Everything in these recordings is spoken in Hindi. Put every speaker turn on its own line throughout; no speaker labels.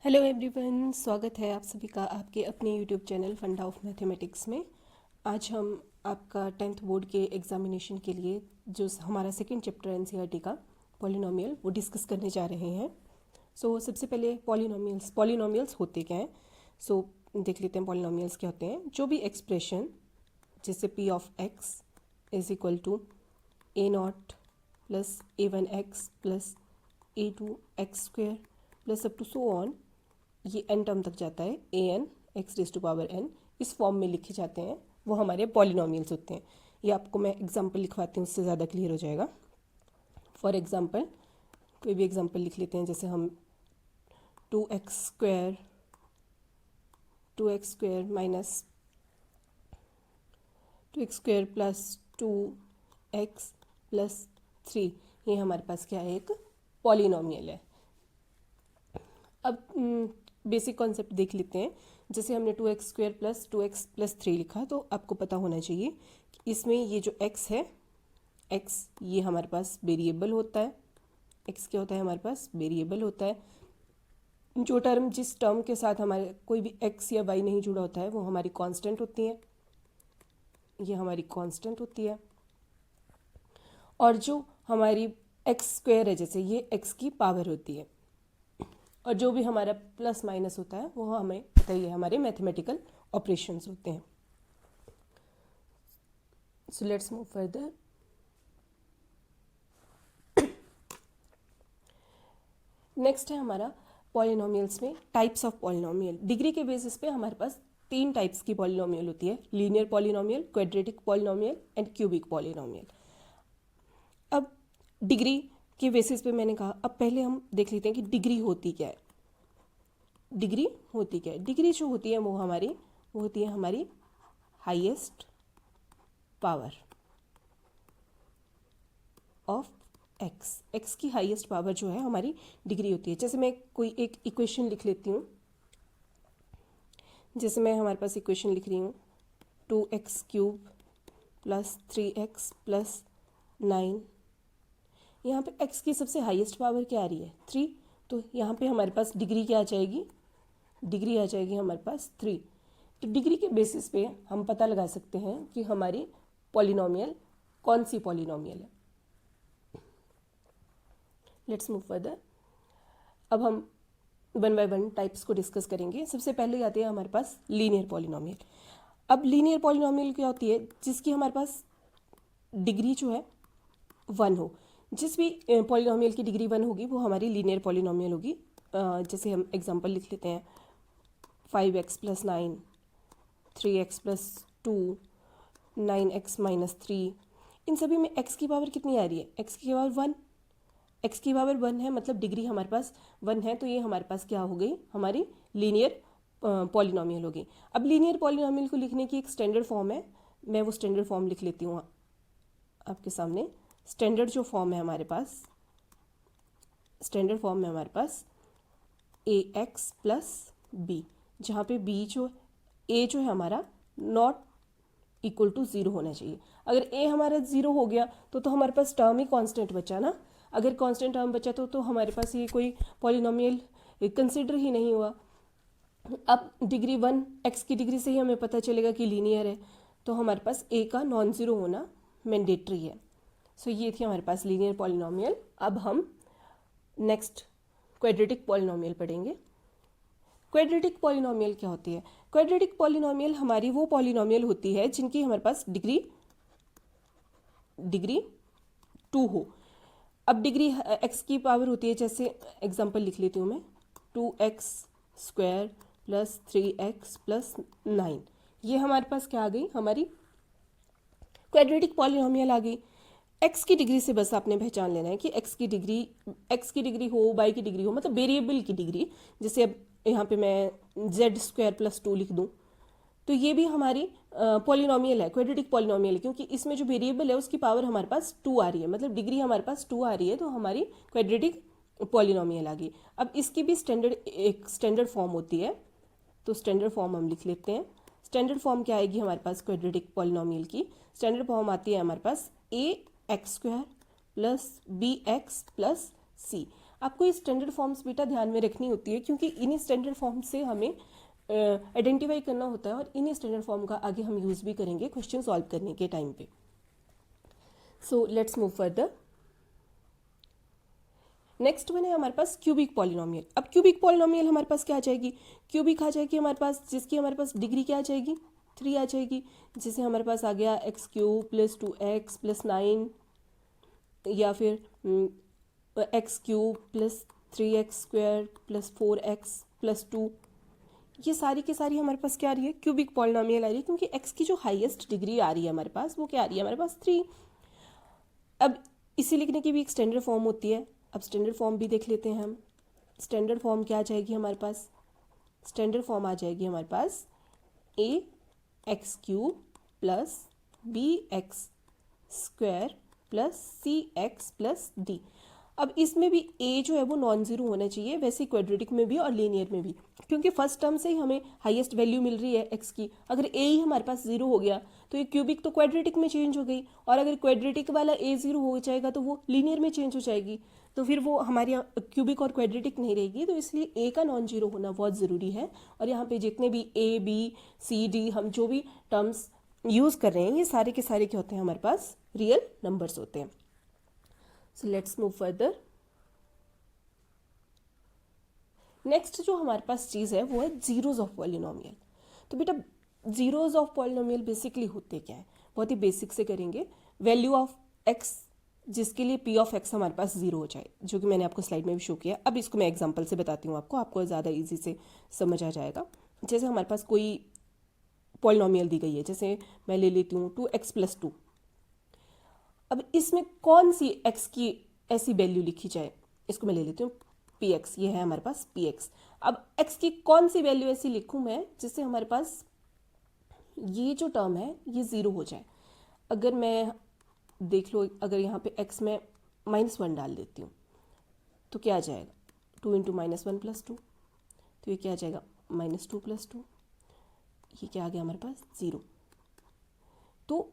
हेलो एवरीवन, स्वागत है आप सभी का आपके अपने यूट्यूब चैनल फंडा ऑफ मैथमेटिक्स में। आज हम आपका 10th बोर्ड के एग्जामिनेशन के लिए जो हमारा सेकंड चैप्टर एनसीईआरटी का पॉलिनोमियल वो डिस्कस करने जा रहे हैं। सबसे पहले पॉलिनोमियल्स होते क्या हैं। देख लेते हैं पॉलिनोमियल्स क्या होते हैं। जो भी एक्सप्रेशन जैसे P of X is equal to A naught plus a1x plus a2x² plus up to so on, ये एन टर्म तक जाता है, A N X raise to power N, इस फॉर्म में लिखे जाते हैं, वो हमारे पॉलिनोमियल्स होते हैं। ये आपको मैं एग्जांपल लिखवाती हूँ, उससे ज़्यादा क्लियर हो जाएगा। फॉर एग्जांपल कोई भी एग्जांपल लिख लेते हैं, जैसे हम 2x² minus 2x² plus 2x plus 3, ये हमारे पास क्या है, एक पॉलिनोमियल है। अब बेसिक कॉन्सेप्ट देख लेते हैं। जैसे हमने 2x² प्लस 2x प्लस 3 लिखा, तो आपको पता होना चाहिए कि इसमें ये जो x है, x ये हमारे पास वेरिएबल होता है। x क्या होता है, हमारे पास वेरिएबल होता है। जिस टर्म के साथ हमारे कोई भी x या y नहीं जुड़ा होता है, वो हमारी कांस्टेंट होती है, ये हमारी कांस्टेंट होती है। और जो हमारी x² है, जैसे ये x की पावर होती है। और जो भी हमारा प्लस माइनस होता है, वो हमें पता ही है, हमारे मैथमेटिकल ऑपरेशंस होते हैं। So let's move further. Next है हमारा पॉलिनोमियल्स में टाइप्स ऑफ पॉलिनोमियल। डिग्री के बेसिस पे हमारे पास 3 टाइप्स की पॉलिनोमियल होती है: linear polynomial, quadratic polynomial and cubic polynomial. अब डिग्री के बेसिस पे मैंने कहा, अब पहले हम देख लेते हैं कि डिग्री होती क्या है। डिग्री होती क्या है? डिग्री जो होती है वो होती है हमारी highest power of x. X की हाईएस्ट पावर जो है हमारी डिग्री होती है। जैसे मैं कोई एक इक्वेशन लिख लेती हूँ, जैसे मैं हमारे पास इक्वेशन लिख रही हूँ 2x³ प्लस 3x प्लस 9। यहाँ पे x की सबसे हाईएस्ट पावर क्या आ रही है, 3। तो यहाँ पे हमारे पास डिग्री क्या आ जाएगी, डिग्री आ जाएगी हमारे पास 3। तो डिग्री के बेसिस पे हम पता लगा सकते हैं कि हमारी पॉलिनोमियल कौन सी पॉलिनोमियल है। Let's move further. अब हम 1 बाय 1 टाइप्स को डिस्कस करेंगे। सबसे पहले आती है हमारे पास लीनियर पॉलिनोमियल। अब लीनियर पॉलिनोमियल क्या होती है, जिसकी हमारे पास डिग्री जो है 1 हो। जिस भी पॉलिनोमियल की डिग्री 1 होगी, वो हमारी लीनियर पॉलिनोमियल होगी। जैसे हम एग्जांपल लिख लेते हैं 5x plus 9, 3x plus 2, 9x minus 3। इन सभी में x की पावर कितनी आ रही है, x की पावर 1। x की पावर 1 है, मतलब डिग्री हमारे पास 1 है, तो ये हमारे पास क्या हो गई, हमारी लीनियर पॉलिनोमियल हो गई। अब लीनियर पॉलिनोमियल को लिखने की एक स्टैंडर्ड फॉर्म है, मैं वो स्टैंडर्ड फॉर्म लिख लेती हूँ आपके सामने। स्टैंडर्ड जो फॉर्म है हमारे पास, स्टैंडर्ड फॉर्म में हमारे पास ax प्लस b, जहाँ पे b जो a जो है हमारा नॉट इक्वल टू 0 होना चाहिए। अगर a हमारा 0 हो गया तो हमारे पास टर्म ही कांस्टेंट बचा ना। अगर कांस्टेंट टर्म बचा तो हमारे पास ये कोई पॉलिनोमियल कंसिडर ही नहीं हुआ। अब डिग्री 1, x की डिग्री से ही हमें पता चलेगा कि लीनियर है, तो हमारे पास a का नॉन ज़ीरो होना मैंडेटरी है। ये थी हमारे पास लीनियर पॉलिनोमियल। अब हम नेक्स्ट क्वाड्रेटिक पॉलिनोमियल पढ़ेंगे। क्वाड्रेटिक पॉलिनोमियल क्या होती है? क्वाड्रेटिक पॉलिनोमियल हमारी वो पॉलिनोमियल होती है जिनकी हमारे पास डिग्री 2 हो। अब डिग्री x की पावर होती है, जैसे एग्जांपल लिख लेती हूँ मैं 2x² प्लस 3x प्लस 9। ये हमारे पास क्या आ गई, हमारी क्वाड्रेटिक पॉलिनोमियल आ गई। x की डिग्री से बस आपने पहचान लेना है कि x की डिग्री हो, y की डिग्री हो, मतलब वेरिएबल की डिग्री। जैसे अब यहाँ पे मैं z² प्लस 2 लिख दूँ, तो ये भी हमारी पॉलिनोमियल है, क्वाड्रेटिक पॉलिनोमियल है, क्योंकि इसमें जो वेरिएबल है उसकी पावर हमारे पास 2 आ रही है, मतलब डिग्री हमारे पास 2 आ रही है, तो हमारी क्वाड्रेटिक पॉलिनोमियल आ गई। अब इसकी भी एक स्टैंडर्ड फॉर्म होती है, तो स्टैंडर्ड फॉर्म हम लिख लेते हैं। स्टैंडर्ड फॉर्म क्या आएगी हमारे पास क्वाड्रेटिक पॉलिनोमियल की? स्टैंडर्ड फॉर्म आती है हमारे पास ax² plus bx plus c। आपको ये स्टैंडर्ड फॉर्म्स बेटा ध्यान में रखनी होती है, क्योंकि इन्हीं स्टैंडर्ड फॉर्म से हमें आइडेंटिफाई करना होता है और इन्हीं स्टैंडर्ड फॉर्म का आगे हम यूज़ भी करेंगे क्वेश्चन सॉल्व करने के टाइम पे। So let's move further. Next one है हमारे पास क्यूबिक पॉलिनोमियल। अब क्यूबिक पॉलिनोमियल हमारे पास क्या आ जाएगी, क्यूबिक आ जाएगी हमारे पास, जिसकी हमारे पास डिग्री क्या आ जाएगी, 3 आ जाएगी। जैसे हमारे पास आ गया x cube plus 2x plus 9, या फिर x cube plus 3x square plus 4x plus 2। ये सारी की सारी हमारे पास क्या आ रही है, क्यूबिक पॉलिनोमियल आ रही है, क्योंकि x की जो हाईएस्ट डिग्री आ रही है हमारे पास वो क्या आ रही है हमारे पास 3। अब इसे लिखने की भी एक स्टैंडर्ड फॉर्म होती है। अब स्टैंडर्ड फॉर्म भी देख लेते हैं हम। स्टैंडर्ड फॉर्म क्या आ जाएगी हमारे पास, स्टैंडर्ड फॉर्म आ जाएगी हमारे पास A X cube plus B X square plus C X plus D. अब इसमें भी a जो है वो नॉन जीरो होना चाहिए, वैसे क्वाड्रेटिक में भी और लीनियर में भी, क्योंकि फर्स्ट टर्म से ही हमें हाईएस्ट वैल्यू मिल रही है x की। अगर a ही हमारे पास जीरो हो गया तो ये क्यूबिक तो क्वाड्रेटिक में चेंज हो गई, और अगर क्वाड्रेटिक वाला a जीरो हो जाएगा तो वो लीनियर में चेंज हो जाएगी, तो फिर वो हमारे यहाँ क्यूबिक और क्वाड्रेटिक नहीं रहेगी। तो इसलिए a का नॉन जीरो होना बहुत ज़रूरी है। और यहाँ पे जितने भी a b c d हम जो भी टर्म्स यूज़ कर रहे हैं ये सारे के सारे क्या होते हैं हमारे पास, रियल नंबर्स होते हैं। So let's move further. Next जो हमारे पास चीज़ है वो है जीरोज ऑफ पॉलिनोमियल। तो बेटा जीरोज ऑफ पॉलिनोमियल बेसिकली होते क्या है, बहुत ही बेसिक से करेंगे। वैल्यू ऑफ एक्स जिसके लिए पी ऑफ एक्स हमारे पास जीरो हो जाए, जो कि मैंने आपको स्लाइड में भी शो किया। अब इसको मैं एग्जांपल से बताती हूँ आपको ज़्यादा इजी से समझ आ जाएगा। जैसे हमारे पास कोई पॉलिनोमियल दी गई है, जैसे मैं ले लेती हूँ 2x + 2। अब इसमें कौन सी x की ऐसी वैल्यू लिखी जाए, इसको मैं ले लेती हूँ px, ये है हमारे पास px। अब x की कौन सी वैल्यू ऐसी लिखूँ मैं जिससे हमारे पास ये जो टर्म है ये ज़ीरो हो जाए। अगर मैं देख लो, अगर यहाँ पे x में -1 डाल देती हूँ तो क्या आ जाएगा, 2 × -1 + 2, तो ये क्या आ जाएगा -2 + 2, ये क्या आ गया हमारे पास 0। तो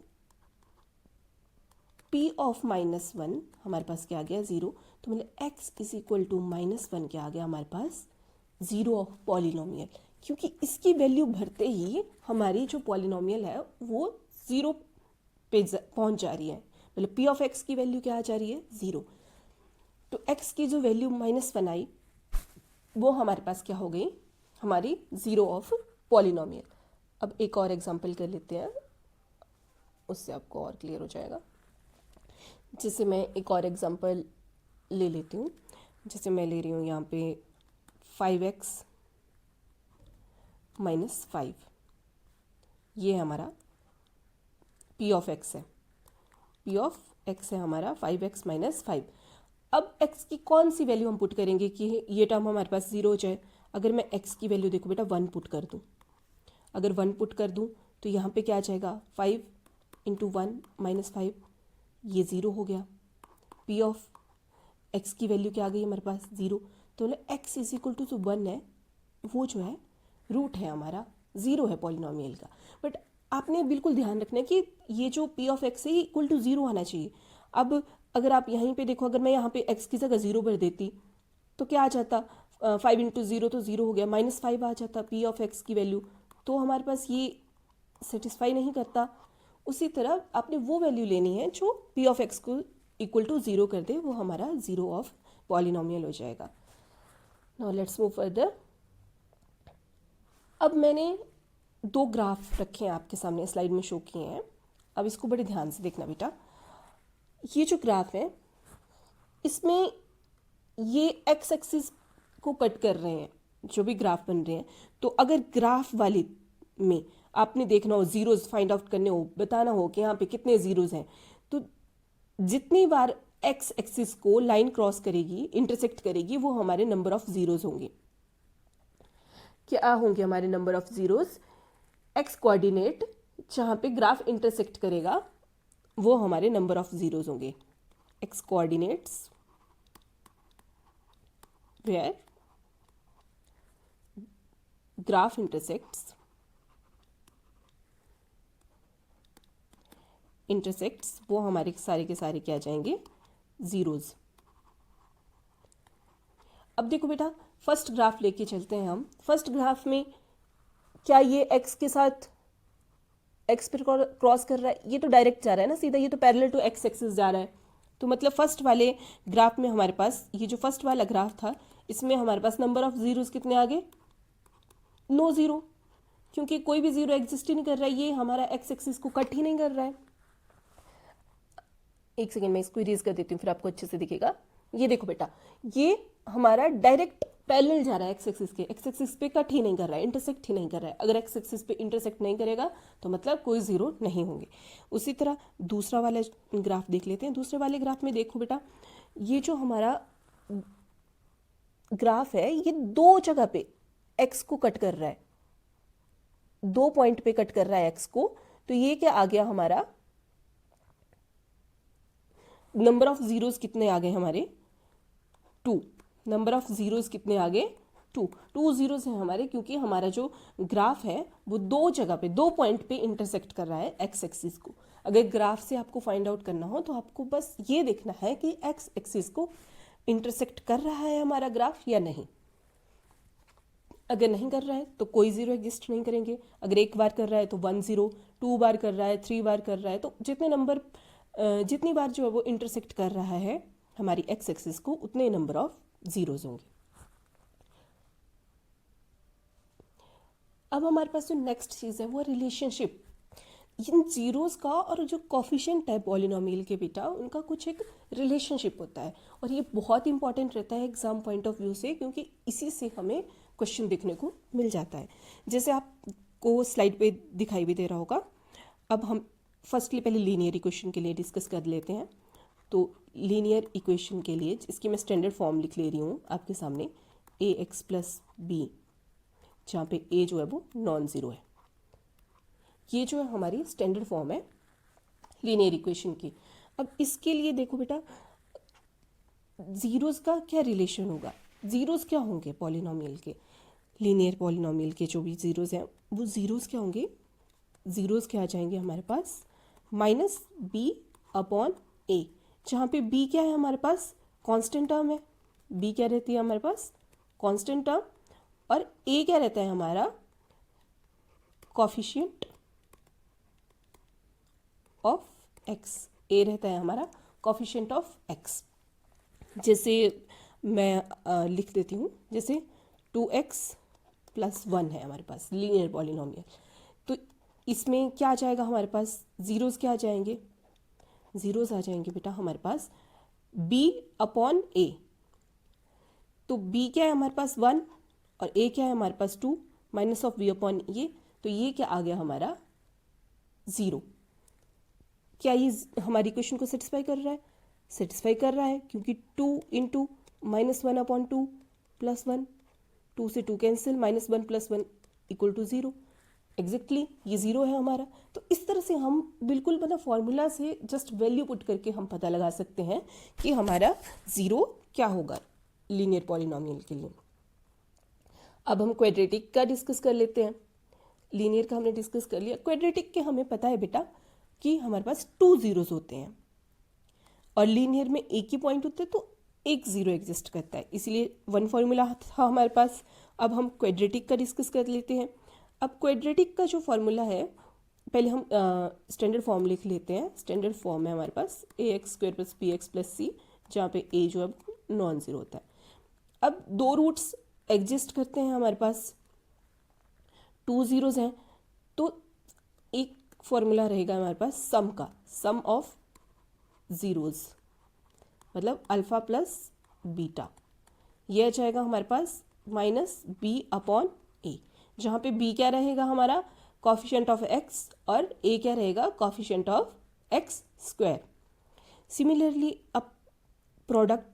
p ऑफ -1 हमारे पास क्या आ गया 0। तो मतलब x = -1 क्या आ गया हमारे पास, जीरो ऑफ पॉलिनोमियल, क्योंकि इसकी वैल्यू भरते ही हमारी जो पॉलिनोमियल है वो 0 पे पहुंच जा रही है। मतलब p ऑफ x की वैल्यू क्या आ जा रही है 0। तो x की जो वैल्यू -1 आई वो हमारे पास क्या हो गई, हमारी जीरो ऑफ पॉलिनोमियल। अब एक और एग्जांपल कर लेते हैं, उससे आपको और क्लियर हो जाएगा। जैसे मैं एक और एग्जांपल ले लेती हूँ, जैसे मैं ले रही हूँ यहाँ पे 5x - 5, ये हमारा p ऑफ x है, p ऑफ x है हमारा 5x - 5। अब x की कौन सी वैल्यू हम पुट करेंगे कि ये टर्म हमारे पास 0 हो जाए। अगर मैं x की वैल्यू देखो बेटा 1 पुट कर दूँ, अगर 1 पुट कर दूँ तो यहाँ पे क्या आ जाएगा 5 × 1 - 5, ये 0 हो गया। p ऑफ x की वैल्यू क्या आ गई हमारे पास 0। तो मतलब x = 1 है, वो जो है रूट है हमारा, 0 है पॉलिनोमियल का। बट आपने बिल्कुल ध्यान रखना है कि ये जो p ऑफ x है इक्वल टू 0 आना चाहिए। अब अगर आप यहीं पे देखो, अगर मैं यहाँ पे x की जगह 0 भर देती तो क्या आ जाता, 5 × 0 तो 0 हो गया, -5 आ जाता p ऑफ x की वैल्यू, तो हमारे पास ये सेटिस्फाई नहीं करता। उसी तरह आपने वो वैल्यू लेनी है जो p ऑफ x को इक्वल टू 0 कर दे, वो हमारा जीरो ऑफ पॉलिनोमियल हो जाएगा। Now let's move further. अब मैंने 2 ग्राफ रखे हैं आपके सामने, स्लाइड में शो किए हैं। अब इसको बड़े ध्यान से देखना बेटा। ये जो ग्राफ है इसमें ये एक्स एक्सिस को कट कर रहे हैं जो भी ग्राफ बन रहे हैं। तो अगर ग्राफ वाली में आपने देखना हो, जीरोज फाइंड आउट करने हो, बताना हो कि यहाँ पे कितने जीरोज हैं, तो जितनी बार एक्स एक्सिस को लाइन क्रॉस करेगी, इंटरसेक्ट करेगी, वो हमारे नंबर ऑफ जीरोज होंगे। क्या होंगे हमारे number of zeros, X coordinate जहाँ पे ग्राफ इंटरसेक्ट करेगा वो हमारे नंबर ऑफ जीरोज होंगे। X coordinates where graph intersects वो हमारे सारे के सारे क्या आ जाएंगे, जीरोज। अब देखो बेटा, फर्स्ट ग्राफ लेके चलते हैं हम। फर्स्ट ग्राफ में क्या ये एक्स के साथ एक्स पर क्रॉस कर रहा है? ये तो डायरेक्ट जा रहा है ना सीधा, ये तो पैरेलल टू एक्स एक्सिस जा रहा है। तो मतलब फर्स्ट वाले ग्राफ में हमारे पास, ये जो फर्स्ट वाला ग्राफ था, इसमें हमारे पास नंबर ऑफ जीरोस कितने आ गए? नो जीरो, क्योंकि कोई भी जीरो एग्जिस्ट ही नहीं कर रहा है, ये हमारा एक्स एक्सिस को कट ही नहीं कर रहा है। एक सेकेंड में इसको इरेज कर देती हूँ, फिर आपको अच्छे से दिखेगा। ये देखो बेटा, ये हमारा डायरेक्ट पैरेलल जा रहा है एक्स एक्सिस के, एक्स एक्सिस पे कट ही नहीं कर रहा है, इंटरसेक्ट ही नहीं कर रहा है। अगर एक्स एक्सिस पे इंटरसेक्ट नहीं करेगा तो मतलब कोई जीरो नहीं होंगे। उसी तरह दूसरा वाला ग्राफ देख लेते हैं। दूसरे वाले ग्राफ में देखो बेटा, ये जो हमारा ग्राफ है, ये दो जगह पे एक्स को कट कर रहा है, दो पॉइंट पे कट कर रहा है एक्स को। तो ये क्या आ गया हमारा? नंबर ऑफ जीरोस कितने आ गए हमारे? 2। नंबर ऑफ जीरोस कितने आ गए? 2 जीरोस हैं हमारे, क्योंकि हमारा जो ग्राफ है वो दो जगह पे, दो पॉइंट पे इंटरसेक्ट कर रहा है एक्स एक्सिस को। अगर ग्राफ से आपको फाइंड आउट करना हो तो आपको बस ये देखना है कि एक्स एक्सिस को इंटरसेक्ट कर रहा है हमारा ग्राफ या नहीं। अगर नहीं कर रहा है तो कोई जीरो एग्जिस्ट नहीं करेंगे। अगर एक बार कर रहा है तो 1 0, 2 बार कर रहा है, 3 बार कर रहा है, तो जितनी बार जो है वो इंटरसेक्ट कर रहा है हमारी एक्स एक्सिस को, उतने नंबर ऑफ जीरोज होंगे। अब हमारे पास जो नेक्स्ट चीज़ है वो रिलेशनशिप। इन जीरोस का और जो कॉफिशिएंट है पॉलिनोमियल के बेटा, उनका कुछ एक रिलेशनशिप होता है, और ये बहुत इंपॉर्टेंट रहता है एग्जाम पॉइंट ऑफ व्यू से, क्योंकि इसी से हमें क्वेश्चन देखने को मिल जाता है। जैसे आपको स्लाइड पे दिखाई भी दे रहा होगा। अब हम फर्स्टली पहले लीनियर इक्वेशन के लिए डिस्कस कर लेते हैं। तो लीनियर इक्वेशन के लिए, इसकी मैं स्टैंडर्ड फॉर्म लिख ले रही हूँ आपके सामने, ए एक्स प्लस बी, जहाँ पे ए जो है वो नॉन ज़ीरो है। ये जो है हमारी स्टैंडर्ड फॉर्म है लीनियर इक्वेशन की। अब इसके लिए देखो बेटा, जीरोस का क्या रिलेशन होगा? जीरोस क्या होंगे पॉलिनोमियल के? लीनियर पॉलिनोमियल के जो भी जीरोस हैं वो जीरोस क्या होंगे? जीरोस क्या आ जाएंगे हमारे पास? माइनस बी अपॉन ए, जहाँ पे बी क्या है हमारे पास? कांस्टेंट टर्म है। बी क्या रहती है हमारे पास? Constant term. और ए क्या रहता है हमारा? Coefficient of x. ए रहता है हमारा कोफिशिएंट ऑफ एक्स। जैसे मैं लिख देती हूँ, जैसे 2x + 1 है हमारे पास लीनियर पॉलिनोमियल। तो इसमें क्या आ जाएगा हमारे पास? जीरोस क्या आ जाएंगे? जीरोस आ जाएंगे बेटा हमारे पास b अपॉन a। तो b क्या है हमारे पास? 1, और a क्या है हमारे पास? 2, माइनस ऑफ b अपॉन ये, तो ये क्या आ गया हमारा? 0। क्या ये हमारी इक्वेशन को सेटिस्फाई कर रहा है? सेटिस्फाई कर रहा है, क्योंकि 2 × -1 अपॉन 2 + 1, 2 से 2 कैंसिल, -1 + 1 = 0। एग्जैक्टली ये 0 है हमारा। तो इस तरह से हम बिल्कुल मतलब फॉर्मूला से जस्ट वैल्यू पुट करके हम पता लगा सकते हैं कि हमारा 0 क्या होगा लीनियर पॉलिनोमियल के लिए। अब हम क्वाड्रेटिक का डिस्कस कर लेते हैं। लीनियर का हमने डिस्कस कर लिया। क्वाड्रेटिक के हमें पता है बेटा कि हमारे पास 2 जीरोस होते हैं, और लीनियर में एक ही पॉइंट होता है, तो एक जीरो एग्जिस्ट करता है, इसलिए 1 फॉर्मूला था हमारे पास। अब हम क्वाड्रेटिक का डिस्कस कर लेते हैं। अब क्वाड्रेटिक का जो फॉर्मूला है, पहले हम स्टैंडर्ड फॉर्म लिख लेते हैं। स्टैंडर्ड फॉर्म है हमारे पास ax² + bx + c, जहाँ पे a जो है नॉन ज़ीरो होता है। अब 2 रूट्स एग्जिस्ट करते हैं हमारे पास, 2 जीरोस हैं, तो एक फॉर्मूला रहेगा हमारे पास सम का, सम ऑफ जीरोस, मतलब अल्फा प्लस बीटा। यह आ जाएगा हमारे पास -b अपॉन a, जहाँ पे b क्या रहेगा हमारा? कोफिशिएंट ऑफ x, और a क्या रहेगा? Coefficient of x²। सिमिलरली अब प्रोडक्ट,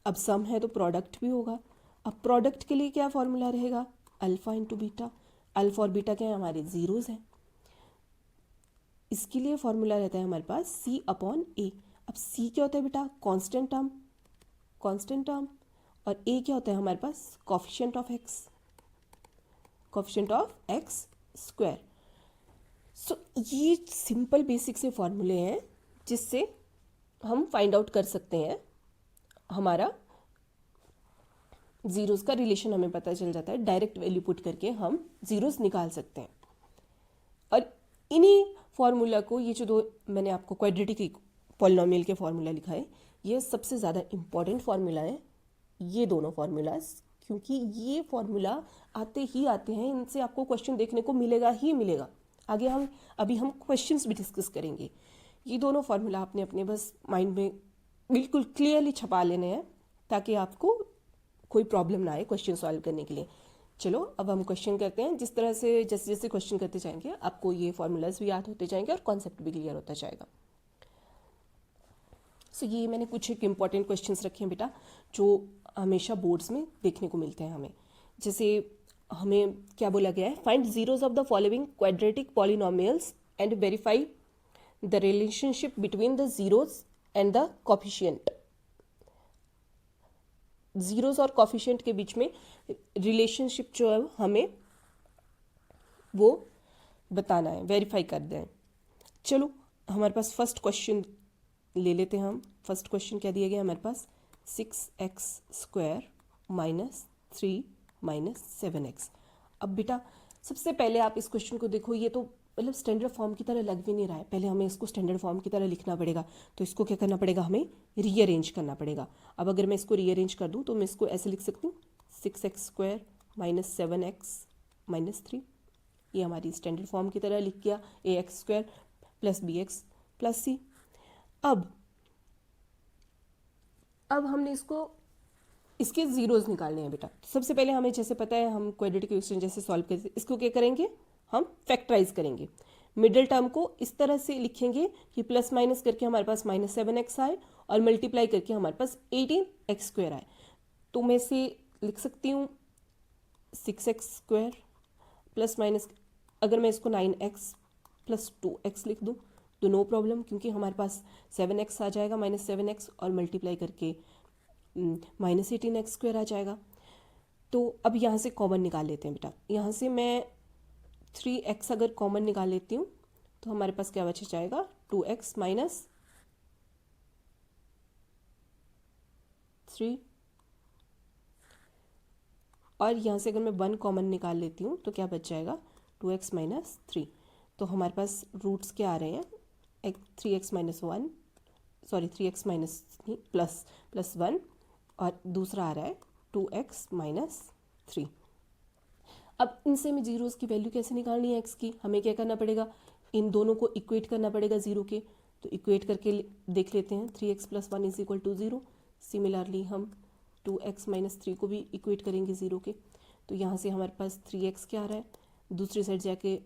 अब सम है तो प्रोडक्ट भी होगा। अब प्रोडक्ट के लिए क्या फॉर्मूला रहेगा? Alpha × beta. अल्फा और बीटा क्या है हमारे? जीरोस हैं। इसके लिए फॉर्मूला रहता है हमारे पास c अपॉन a। अब c क्या होता है बेटा? Constant term, constant term. और a क्या होता है हमारे पास? Coefficient of x, coefficient of x²। So ये सिंपल बेसिक से फॉर्मूले हैं जिससे हम फाइंड आउट कर सकते हैं हमारा ज़ीरोज़ का रिलेशन हमें पता चल जाता है, डायरेक्ट वैल्यू पुट करके हम ज़ीरोज़ निकाल सकते हैं। और इन्हीं फार्मूला को, ये जो दो मैंने आपको क्वाड्रेटिक पॉलिनोमियल के फार्मूला लिखा है, ये सबसे ज़्यादा इम्पॉर्टेंट फार्मूला है, ये दोनों फार्मूलाज, क्योंकि ये फार्मूला आते ही आते हैं, इनसे आपको क्वेश्चन देखने को मिलेगा ही मिलेगा। आगे अभी हम क्वेश्चंस भी डिस्कस करेंगे। ये दोनों फार्मूला आपने अपने बस माइंड में बिल्कुल क्लियरली छपा लेने हैं, ताकि आपको कोई प्रॉब्लम ना आए क्वेश्चन सॉल्व करने के लिए। चलो अब हम क्वेश्चन करते हैं। जिस तरह से जैसे जैसे क्वेश्चन करते जाएंगे आपको ये फार्मूलाज भी याद होते जाएंगे और कॉन्सेप्ट भी क्लियर होता जाएगा। सो ये मैंने कुछ एक इम्पॉर्टेंट क्वेश्चंस रखे हैं बेटा, जो हमेशा बोर्ड्स में देखने को मिलते हैं हमें। जैसे हमें क्या बोला गया है, find zeros of the following quadratic polynomials and verify the relationship between the zeros and the coefficient. Zeros और कोफिशिएंट के बीच में रिलेशनशिप जो है हमें वो बताना है, वेरीफाई कर दें। चलो हमारे पास फर्स्ट क्वेश्चन ले लेते हैं हम। फर्स्ट क्वेश्चन क्या दिया गया हमारे पास, 6x² माइनस 3 माइनस 7x। अब बेटा सबसे पहले आप इस क्वेश्चन को देखो, ये तो मतलब स्टैंडर्ड फॉर्म की तरह लग भी नहीं रहा है। पहले हमें इसको स्टैंडर्ड फॉर्म की तरह लिखना पड़ेगा, तो इसको क्या करना पड़ेगा, हमें रीअरेंज करना पड़ेगा। अब अगर मैं इसको रीअरेंज कर दूं तो मैं इसको ऐसे लिख सकती हूँ, 6x² माइनस 7x माइनस 3। ये हमारी स्टैंडर्ड फॉर्म की तरह लिख गया, ax² plus bx plus c। अब हमने इसके जीरोज निकालने हैं बेटा। सबसे पहले हमें जैसे पता है, हम क्वाड्रेटिक इक्वेशन जैसे सॉल्व करते हैं, इसको क्या करेंगे, हम फैक्टराइज करेंगे। मिडिल टर्म को इस तरह से लिखेंगे कि प्लस माइनस करके हमारे पास -7x आए और मल्टीप्लाई करके हमारे पास 18x² आए। तो मैं इसे लिख सकती हूँ 6x² प्लस माइनस, अगर मैं इसको 9x प्लस 2x लिख दूँ तो नो प्रॉब्लम, क्योंकि हमारे पास 7x आ जाएगा -7x और मल्टीप्लाई करके -18x² आ जाएगा। तो अब यहाँ से कॉमन निकाल लेते हैं बेटा। यहाँ से मैं 3x अगर कॉमन निकाल लेती हूँ तो हमारे पास क्या बच जाएगा, 2x माइनस 3। और यहाँ से अगर मैं 1 कॉमन निकाल लेती हूँ तो क्या बच जाएगा, 2x माइनस 3। तो हमारे पास रूट्स क्या आ रहे हैं, 3x minus 1, sorry 3x minus plus 1, और दूसरा आ रहा है 2x माइनस 3। अब इनसे में जीरोस की वैल्यू कैसे निकालनी है x की, हमें क्या करना पड़ेगा, इन दोनों को इक्वेट करना पड़ेगा जीरो के। तो इक्वेट करके देख लेते हैं, 3x plus 1 is equal to 0। Similarly हम 2x माइनस 3 को भी इक्वेट करेंगे जीरो के। तो यहाँ से हमारे पास 3x क्या आ रहा है, दूसरी साइड जाके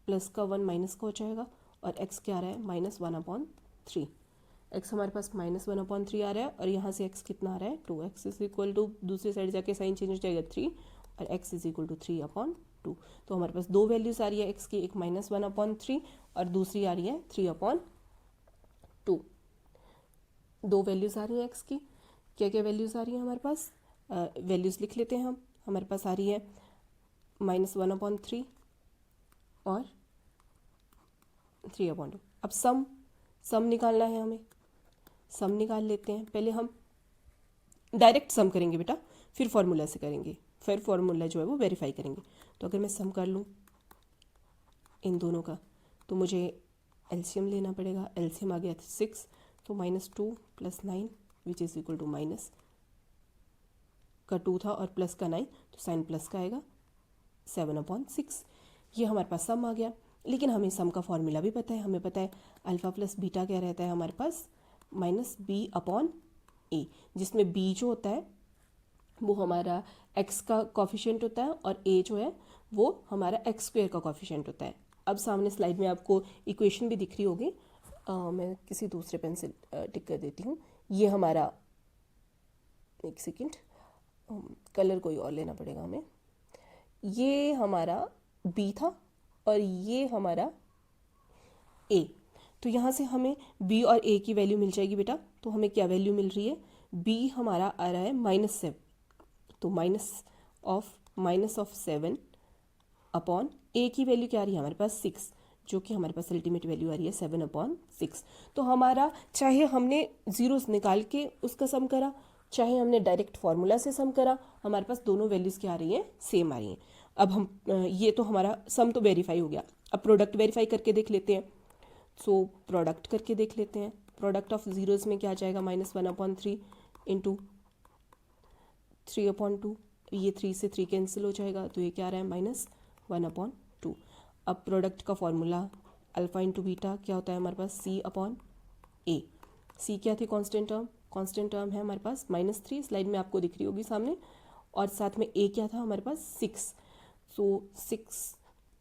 प्लस का 1 माइनस का हो जाएगा, और x क्या आ रहा है, -1/3। x हमारे पास -1/3 आ रहा है, और यहाँ से x कितना आ रहा है, 2x इज इक्वल टू, दूसरी साइड जाके साइन चेंज हो जाएगा 3, और x इज इक्वल टू 3/2। तो हमारे पास दो वैल्यूज आ रही है x की, एक -1/3 और दूसरी आ रही है 3/2। दो वैल्यूज आ रही है x की। क्या क्या वैल्यूज आ रही है हमारे पास, वैल्यूज लिख लेते हैं हम। हमारे पास आ रही है -1/3 और 3/2। अब सम निकालना है हमें, सम निकाल लेते हैं। पहले हम डायरेक्ट सम करेंगे बेटा, फिर फॉर्मूला से करेंगे, फिर फॉर्मूला जो है वो वेरीफाई करेंगे। तो अगर मैं सम कर लूँ इन दोनों का, तो मुझे एलसीएम लेना पड़ेगा। एलसीएम आ गया 6, तो -2 + 9 which is equal to minus का 2 था और प्लस का 9, तो साइन प्लस का आएगा 7/6। ये हमारे पास सम आ गया। लेकिन हमें सम का फॉर्मूला भी पता है, हमें पता है अल्फ़ा प्लस बीटा क्या रहता है हमारे पास, -b/a, जिसमें b जो होता है वो हमारा x का कॉफिशिएंट होता है और a जो है वो हमारा x² का कॉफिशिएंट होता है। अब सामने स्लाइड में आपको इक्वेशन भी दिख रही होगी, मैं किसी दूसरे पेन से टिक कर देती हूँ। ये हमारा, एक सेकेंड, कलर कोई और लेना पड़ेगा हमें। ये हमारा b था और ये हमारा a। तो यहाँ से हमें b और a की वैल्यू मिल जाएगी बेटा। तो हमें क्या वैल्यू मिल रही है, b हमारा आ रहा है -7, तो -7 अपॉन a की वैल्यू क्या आ रही है हमारे पास 6, जो कि हमारे पास अल्टीमेट वैल्यू आ रही है 7/6। तो हमारा चाहे हमने जीरोस निकाल के उसका सम करा चाहे हमने डायरेक्ट फार्मूला से सम करा, हमारे पास दोनों वैल्यूज़ क्या आ रही हैं, सेम आ रही हैं। अब हम ये तो हमारा सम तो वेरीफाई हो गया, अब प्रोडक्ट वेरीफाई करके देख लेते हैं। सो प्रोडक्ट करके देख लेते हैं। प्रोडक्ट ऑफ जीरोज़ में क्या आ जाएगा, -1/3 इंटू 3/2, ये 3 से 3 कैंसिल हो जाएगा, तो ये क्या आ रहा है, -1/2। अब प्रोडक्ट का फॉर्मूला अल्फ़ा इंटू बीटा क्या होता है हमारे पास, C/A। C क्या थी, कांस्टेंट टर्म है हमारे पास -3, स्लाइड में आपको दिख रही होगी सामने, और साथ में A क्या था हमारे पास, 6। सो 6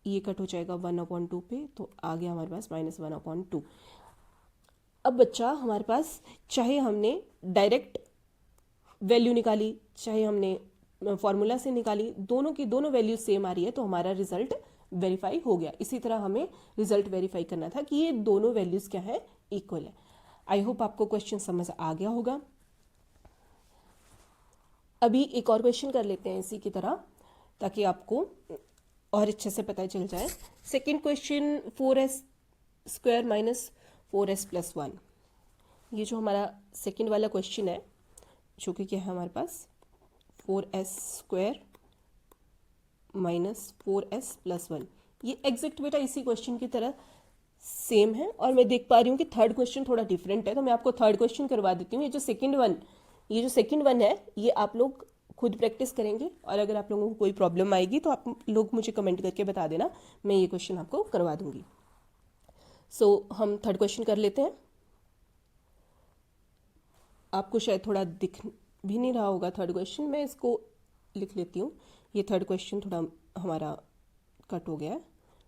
ये कट हो जाएगा 1/2 पे, तो आ गया हमारे पास -1/2। अब बच्चा हमारे पास, चाहे हमने डायरेक्ट वैल्यू निकाली, चाहे हमने फॉर्मूला से निकाली, दोनों की दोनों वैल्यू सेम आ रही है, तो हमारा रिजल्ट वेरीफाई हो गया। इसी तरह हमें रिजल्ट वेरीफाई करना था कि ये दोनों वैल्यूज़ क्या है, इक्वल है। आई होप आपको क्वेश्चन समझ आ गया होगा। अभी एक और क्वेश्चन कर लेते हैं इसी की तरह, ताकि आपको और अच्छे से पता चल जाए। Second question, 4s² - 4s+1। ये जो हमारा सेकेंड वाला क्वेश्चन है, जो कि क्या है हमारे पास, 4s² - 4s+1। ये एग्जैक्ट बेटा इसी क्वेश्चन की तरह सेम है, और मैं देख पा रही हूँ कि थर्ड क्वेश्चन थोड़ा डिफरेंट है, तो मैं आपको थर्ड क्वेश्चन करवा देती हूँ। ये जो सेकंड वन है, ये आप लोग खुद प्रैक्टिस करेंगे, और अगर आप लोगों को कोई प्रॉब्लम आएगी तो आप लोग मुझे कमेंट करके बता देना, मैं ये क्वेश्चन आपको करवा दूंगी। सो हम थर्ड क्वेश्चन कर लेते हैं। आपको शायद थोड़ा दिख भी नहीं रहा होगा थर्ड क्वेश्चन, मैं इसको लिख लेती हूँ। ये थर्ड क्वेश्चन थोड़ा हमारा कट हो गया है।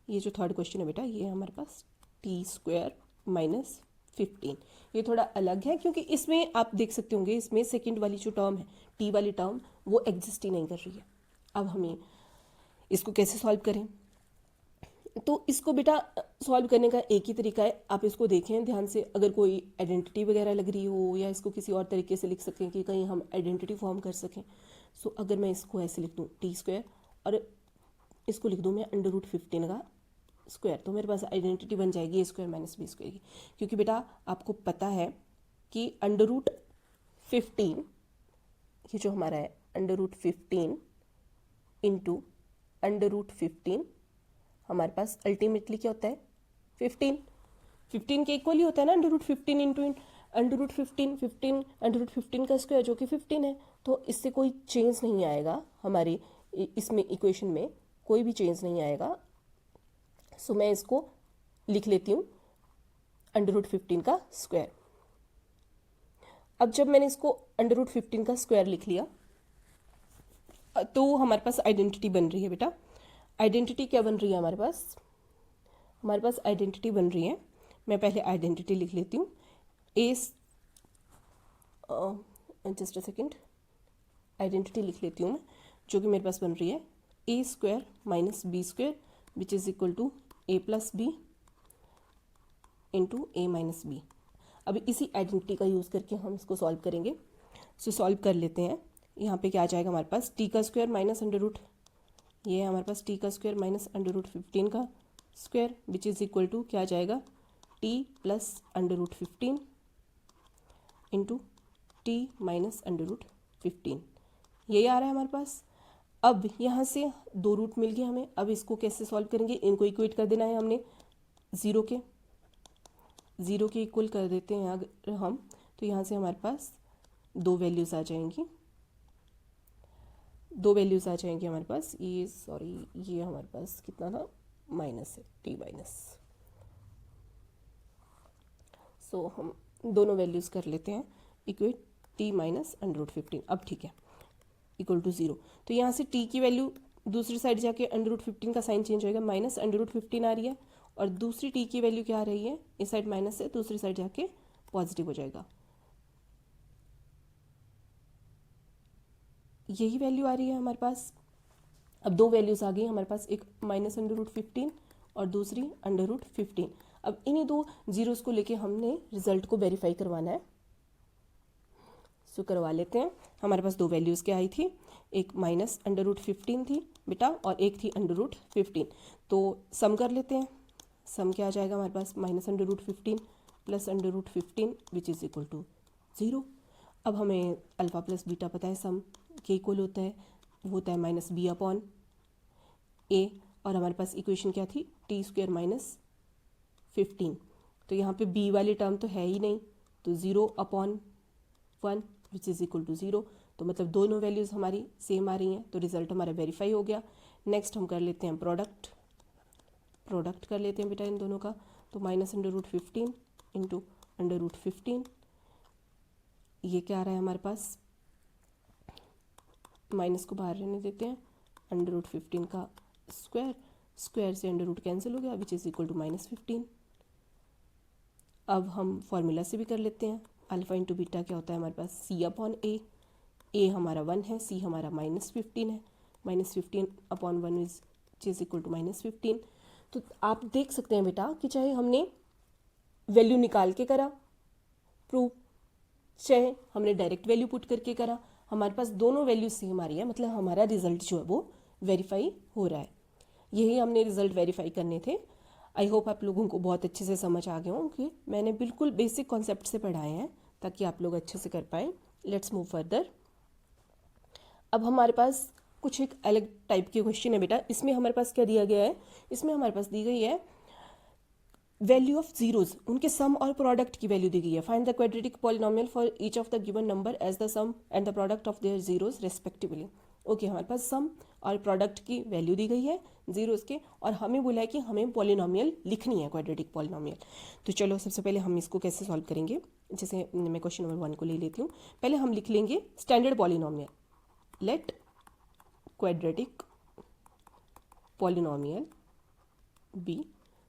ये जो थर्ड क्वेश्चन है बेटा, ये हमारे पास t² - 15। ये थोड़ा अलग है, क्योंकि इसमें आप देख सकते होंगे, इसमें सेकंड वाली जो टर्म है, t वाली टर्म, वो एग्जिस्ट ही नहीं कर रही है। अब हमें इसको कैसे सॉल्व करें, तो इसको बेटा सॉल्व करने का एक ही तरीका है। आप इसको देखें ध्यान से, अगर कोई आइडेंटिटी वगैरह लग रही हो, या इसको किसी और तरीके से लिख सकें कि कहीं हम आइडेंटिटी फॉर्म कर सकें। सो अगर मैं इसको ऐसे लिख दूँ t², और इसको लिख दूँ मैं √15 का स्क्वायर, तो मेरे पास आइडेंटिटी बन जाएगी a² - b² की। क्योंकि बेटा आपको पता है कि √15, ये जो हमारा है √15 इंटू √15, हमारे पास अल्टीमेटली क्या होता है, 15 के इक्वल ही होता है ना, √15 इंटू √15 √15 का स्क्वायर, जो कि 15 है। तो इससे कोई चेंज नहीं आएगा हमारी इसमें, इक्वेशन में कोई भी चेंज नहीं आएगा। सो मैं इसको लिख लेती हूँ √15 का स्क्वायर। अब जब मैंने इसको √15 का स्क्वायर लिख लिया, तो हमारे पास आइडेंटिटी बन रही है बेटा। आइडेंटिटी क्या बन रही है हमारे पास आइडेंटिटी बन रही है, मैं पहले आइडेंटिटी लिख लेती हूँ। जस्ट अ सेकेंड, आइडेंटिटी लिख लेती हूँ मैं, जो कि मेरे पास बन रही है a² - b² which is equal to a + b into a - b। अभी इसी आइडेंटिटी का यूज़ करके हम इसको सॉल्व करेंगे। सो सॉल्व कर लेते हैं। यहाँ पे क्या आ जाएगा हमारे पास, t का स्क्वायर माइनस √ ये है हमारे पास t का स्क्वायर माइनस √15 का square which is equal to क्या आ जाएगा, t + √15 इंटू t - √15, यही आ रहा है हमारे पास। अब यहाँ से दो रूट मिल गए हमें। अब इसको कैसे सॉल्व करेंगे, इनको इक्वेट कर देना है हमने ज़ीरो के इक्वल कर देते हैं अगर हम, तो यहाँ से हमारे पास दो वैल्यूज़ आ जाएंगी हमारे पास। ये हमारे पास कितना था, माइनस है, t-। सो हम दोनों वैल्यूज़ कर लेते हैं इक्वेट, t - √15। अब ठीक है, इक्वल टू 0। तो यहाँ से t की वैल्यू दूसरी साइड जाके √15 का साइन चेंज होएगा, माइनस √15 आ रही है, और दूसरी t की वैल्यू क्या आ रही है, इस साइड माइनस है, दूसरी साइड जाके पॉजिटिव हो जाएगा। यही वैल्यू आ रही है हमारे पास। अब दो वैल्यूज़ आ गई हमारे पास, एक माइनस √15 और दूसरी √15। अब इन्हीं दो जीरोस को लेके हमने रिजल्ट को वेरीफाई करवाना है। सो करवा लेते हैं। हमारे पास दो वैल्यूज़ क्या आई थी, एक माइनस √15 थी बेटा, और एक थी √15। तो सम कर लेते हैं। सम क्या आ जाएगा हमारे पास, minus √15 + √15 which is equal to 0। अब हमें अल्फ़ा प्लस बीटा पता है, सम के इक्वल होता है, वो होता है माइनस बी अपॉन ए, और हमारे पास इक्वेशन क्या थी, टी स्क्वायर माइनस 15। तो यहाँ पे बी वाली टर्म तो है ही नहीं, तो 0/1 विच इज़ इक्वल टू 0, तो मतलब दोनों वैल्यूज़ हमारी सेम आ रही हैं, तो रिजल्ट हमारा वेरीफाई हो गया। नेक्स्ट हम कर लेते हैं प्रोडक्ट कर लेते हैं बेटा इन दोनों का, तो -√15 इंटू √15, ये क्या आ रहा है हमारे पास, माइनस को बाहर रहने देते हैं, √15 का स्क्वायर से अंडर रूट कैंसिल हो गया, विच इज़ इक्वल टू -15। अब हम फॉर्मूला से भी कर लेते हैं, अल्फ़ा इंटू बीटा क्या होता है हमारे पास, C/A, ए हमारा 1 है, सी हमारा -15 है, -15/1 इज इक्वल टू -15। तो आप देख सकते हैं बेटा कि चाहे हमने वैल्यू निकाल के करा प्रूव, चाहे हमने डायरेक्ट वैल्यू पुट करके करा, हमारे पास दोनों वैल्यू सेम आ रही है, मतलब हमारा रिजल्ट जो है वो वेरीफाई हो रहा है। यही हमने रिजल्ट वेरीफाई करने थे। आई होप आप लोगों को बहुत अच्छे से समझ आ गए हों कि मैंने बिल्कुल बेसिक कॉन्सेप्ट से पढ़ाए हैं ताकि आप लोग अच्छे से कर पाएँ। Let's move further. अब हमारे पास कुछ एक अलग टाइप के क्वेश्चन है बेटा, इसमें हमारे पास क्या दिया गया है, इसमें हमारे पास दी गई है वैल्यू ऑफ जीरोज, उनके सम और प्रोडक्ट की वैल्यू दी गई है। Find the quadratic polynomial for each of the given number as the sum and the product of their zeros respectively. Okay, हमारे पास सम और प्रोडक्ट की वैल्यू दी गई है जीरोज के, और हमें बोला है कि हमें पॉलिनोमियल लिखनी है, क्वाड्रेटिक पॉलिनोमियल। तो चलो सबसे पहले हम इसको कैसे सॉल्व करेंगे, जैसे मैं क्वेश्चन नंबर 1 को ले लेती हूँ। पहले हम लिख लेंगे standard polynomial, let quadratic polynomial be,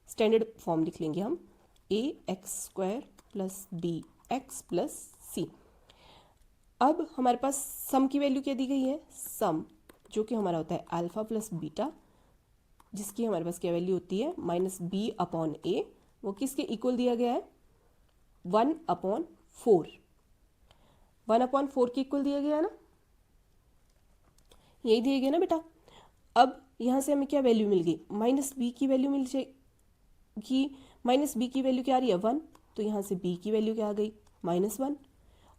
standard form लिख लेंगे हम, ax² plus bx plus c। अब हमारे पास सम की वैल्यू क्या दी गई है, सम जो कि हमारा होता है अल्फ़ा प्लस बीटा, जिसकी हमारे पास क्या वैल्यू होती है -b/a, वो किसके इक्वल दिया गया है 1/4, 1/4 के इक्वल दिया गया है ना, यही दिया गया ना बेटा। अब यहाँ से हमें क्या वैल्यू मिल गई, -b की वैल्यू मिल जाएगी, -b की वैल्यू क्या आ रही है 1, तो यहाँ से b की वैल्यू क्या आ गई -1,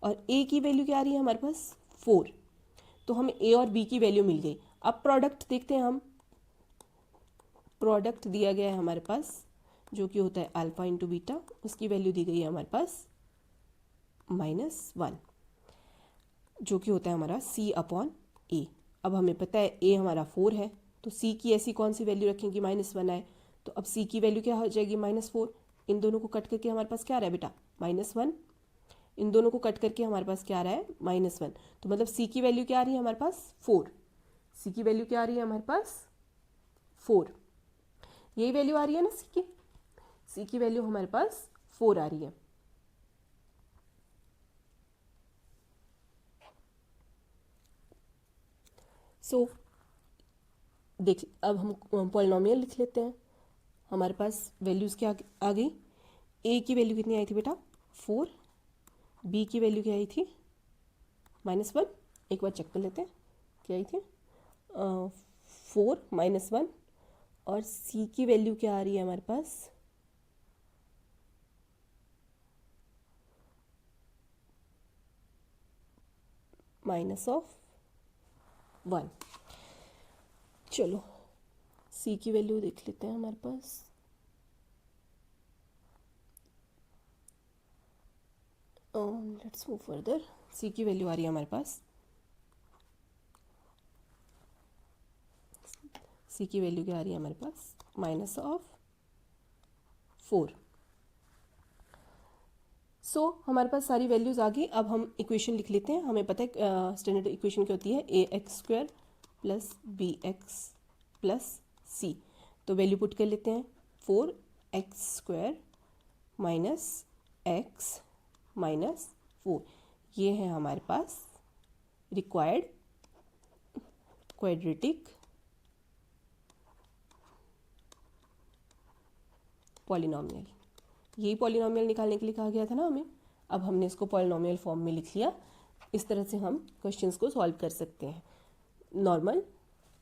और a की वैल्यू क्या आ रही है हमारे पास 4, तो हमें a और b की वैल्यू मिल गई। अब प्रोडक्ट देखते हैं हम, प्रोडक्ट दिया गया है हमारे पास जो कि होता है अल्फ़ा इंटू बीटा, उसकी वैल्यू दी गई है हमारे पास -1, जो कि होता है हमारा C/A। अब हमें पता है a हमारा 4 है, तो c की ऐसी कौन सी वैल्यू रखेंगे -1 आए, तो अब c की वैल्यू क्या हो जाएगी -4, इन दोनों को कट करके हमारे पास क्या आ रहा है बेटा -1, इन दोनों को कट करके हमारे पास क्या आ रहा है -1, तो मतलब c की वैल्यू क्या आ रही है हमारे पास 4, c की वैल्यू क्या आ रही है हमारे पास 4, यही वैल्यू आ रही है ना c की वैल्यू हमारे पास 4 आ रही है। सो देख, अब हम पॉलिनोमियल लिख लेते हैं। हमारे पास वैल्यूज़ क्या आ गई, a की वैल्यू कितनी आई थी बेटा 4, b की वैल्यू क्या आई थी -1, एक बार चेक कर लेते हैं क्या आई थी 4 -1, और c की वैल्यू क्या आ रही है हमारे पास -1। चलो c की वैल्यू देख लेते हैं हमारे पास, लेट्स मूव फर्दर। c की वैल्यू आ रही है हमारे पास, c की वैल्यू क्या आ रही है हमारे पास -4। सो हमारे पास सारी वैल्यूज़ आ गई। अब हम इक्वेशन लिख लेते हैं। हमें पता है स्टैंडर्ड इक्वेशन क्या होती है, ax² plus bx plus c। तो वैल्यू पुट कर लेते हैं, 4x² माइनस x माइनस 4, ये है हमारे पास रिक्वायर्ड क्वाड्रेटिक पॉलिनोमियल। यही पॉलिनोमियल निकालने के लिए कहा गया था ना हमें। अब हमने इसको पॉलिनोमियल फॉर्म में लिख लिया। इस तरह से हम क्वेश्चंस को सॉल्व कर सकते हैं, नॉर्मल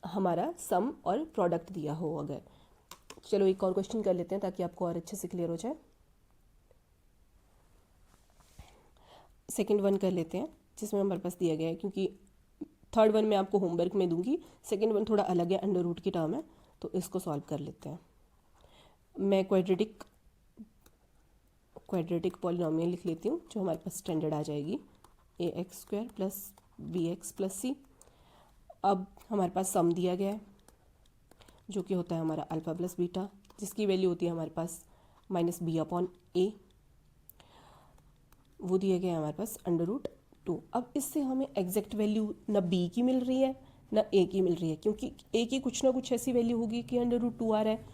हमारा सम और प्रोडक्ट दिया हो अगर। चलो एक और क्वेश्चन कर लेते हैं ताकि आपको और अच्छे से क्लियर हो जाए। सेकंड वन कर लेते हैं। जिसमें हमारे पास दिया गया है, क्योंकि थर्ड वन मैं आपको होमवर्क में दूंगी, सेकेंड वन थोड़ा अलग है, अंडर रूट की टर्म है, तो इसको सॉल्व कर लेते हैं। मैं क्वाड्रेटिक पॉलिनोमियल लिख लेती हूँ, जो हमारे पास स्टैंडर्ड आ जाएगी ax² प्लस bx प्लस सी। अब हमारे पास सम दिया गया है, जो कि होता है हमारा अल्फ़ा प्लस बीटा, जिसकी वैल्यू होती है हमारे पास -b/a, वो दिया गया है हमारे पास √2। अब इससे हमें एग्जैक्ट वैल्यू ना b की मिल रही है ना a की मिल रही है, क्योंकि a की कुछ ना कुछ ऐसी वैल्यू होगी कि √2 आ रहा है।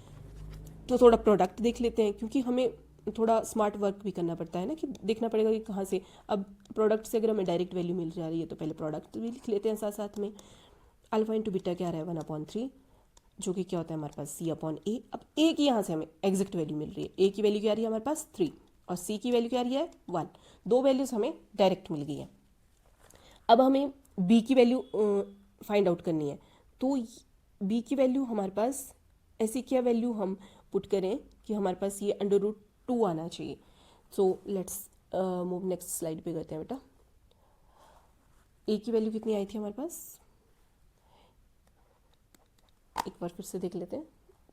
तो थोड़ा प्रोडक्ट देख लेते हैं, क्योंकि हमें थोड़ा स्मार्ट वर्क भी करना पड़ता है ना, कि देखना पड़ेगा कि कहाँ से। अब प्रोडक्ट से अगर हमें डायरेक्ट वैल्यू मिल जा रही है तो पहले प्रोडक्ट भी लिख लेते हैं साथ साथ में। अल्फा इंटू बीटा क्या आ रहा है 1/3, जो कि क्या होता है हमारे पास c/a। अब a की यहाँ से हमें एग्जैक्ट वैल्यू मिल रही है, a की वैल्यू क्या आ रही है हमारे पास 3 और c की वैल्यू क्या आ रही है 1। दो वैल्यूज़ हमें डायरेक्ट मिल गई है। अब हमें b की वैल्यू फाइंड आउट करनी है, तो b की वैल्यू हमारे पास ऐसी क्या वैल्यू हम पुट करें कि हमारे पास ये √2 आना चाहिए। So let's move next slide पे करते हैं बेटा। a की वैल्यू कितनी आई थी हमारे पास, एक बार फिर से देख लेते हैं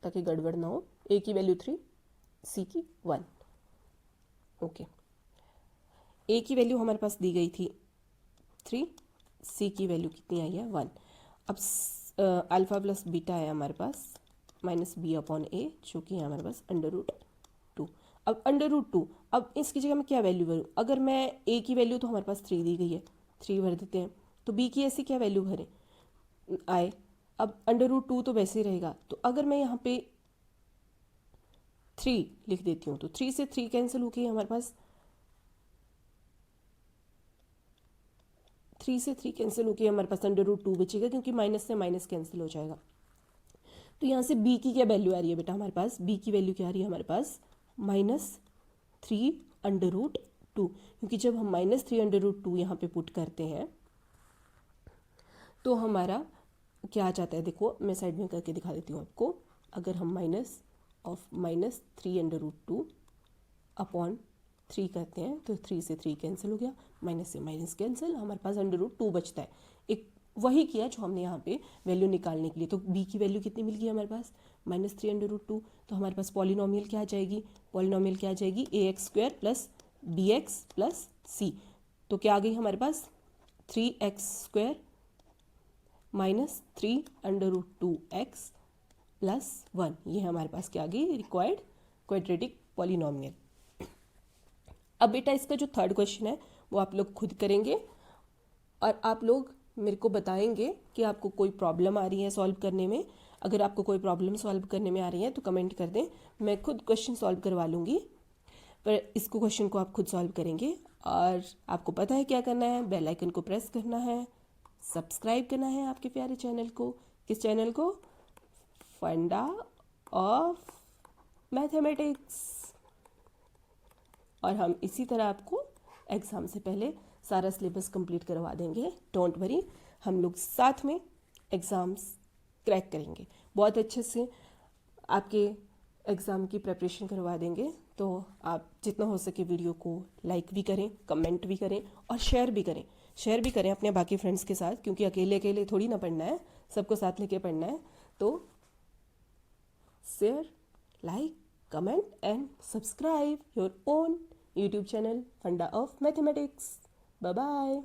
ताकि गड़बड़ ना हो। a की वैल्यू 3, c की 1। ओके, a की वैल्यू हमारे पास दी गई थी 3, c की वैल्यू कितनी आई है 1। अब अल्फ़ा प्लस बीटा है हमारे पास -b/a, जो कि है हमारे पास √2। अब √2, अब इसकी जगह मैं क्या वैल्यू भरूँ। अगर मैं a की वैल्यू तो हमारे पास 3 दी गई है, 3 भर देते हैं। तो b की ऐसी क्या वैल्यू भरें आए। अब √2 तो वैसे ही रहेगा, तो अगर मैं यहाँ पे 3 लिख देती हूँ तो 3 से 3 कैंसिल होके हमारे पास 3 से 3 कैंसिल होके हमारे पास √2 बचेगा, क्योंकि माइनस से माइनस कैंसिल हो जाएगा। तो यहाँ से b की क्या वैल्यू आ रही है बेटा हमारे पास, b की वैल्यू क्या आ रही है हमारे पास -3√2, क्योंकि जब हम -3√2 यहाँ पे पुट करते हैं तो हमारा क्या आ जाता है। देखो मैं साइड में करके दिखा देती हूँ आपको। अगर हम -3 करते हैं तो 3 से 3 कैंसिल हो गया, माइनस से माइनस कैंसिल, हमारे पास √2 बचता है। एक वही किया जो हमने यहाँ पे वैल्यू निकालने के लिए। तो b की वैल्यू कितनी मिल गई हमारे पास -3√2। तो हमारे पास पॉलिनोमियल क्या आ जाएगी, पॉलिनोमियल क्या आ जाएगी ax² plus bx plus c। तो क्या आ गई हमारे पास 3x² -3√2x प्लस 1। ये हमारे पास क्या आ गई रिक्वायर्ड क्वाड्रेटिक पॉलिनोमियल। अब बेटा इसका जो थर्ड क्वेश्चन है वो आप लोग खुद करेंगे और आप लोग मेरे को बताएंगे कि आपको कोई प्रॉब्लम आ रही है सॉल्व करने में। अगर आपको कोई प्रॉब्लम सॉल्व करने में आ रही है तो कमेंट कर दें, मैं खुद क्वेश्चन सॉल्व करवा लूँगी। पर इसको क्वेश्चन को आप खुद सॉल्व करेंगे और आपको पता है क्या करना है, बेल आइकन को प्रेस करना है, सब्सक्राइब करना है आपके प्यारे चैनल को। किस चैनल को, फंडा ऑफ मैथमेटिक्स। और हम इसी तरह आपको एग्ज़ाम से पहले सारा सिलेबस कंप्लीट करवा देंगे, डोंट वरी। हम लोग साथ में एग्ज़ाम्स क्रैक करेंगे, बहुत अच्छे से आपके एग्ज़ाम की प्रिपरेशन करवा देंगे। तो आप जितना हो सके वीडियो को लाइक भी करें, कमेंट भी करें और शेयर भी करें अपने बाकी फ्रेंड्स के साथ, क्योंकि अकेले अकेले थोड़ी ना पढ़ना है, सबको साथ लेके पढ़ना है। तो share, like, comment and subscribe your own YouTube channel Funda of Mathematics. Bye bye.